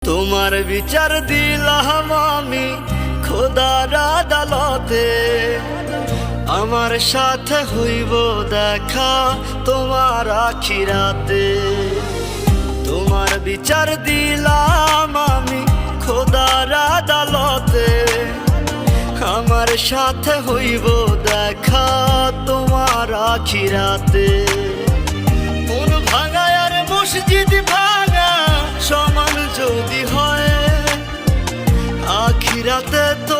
তোমার বিচার দিলাম আমি খোদার আদালতে, আমার সাথে হইব দেখা তোমার আখিরাতে। তোমার বিচার দিলাম আমি খোদার আদালতে, আমার সাথে হইব দেখা তোমার আখিরাতে। মন ভাঙা আর মসজিদ ভাঙা সমান যদি হয়, আখিরাতে তো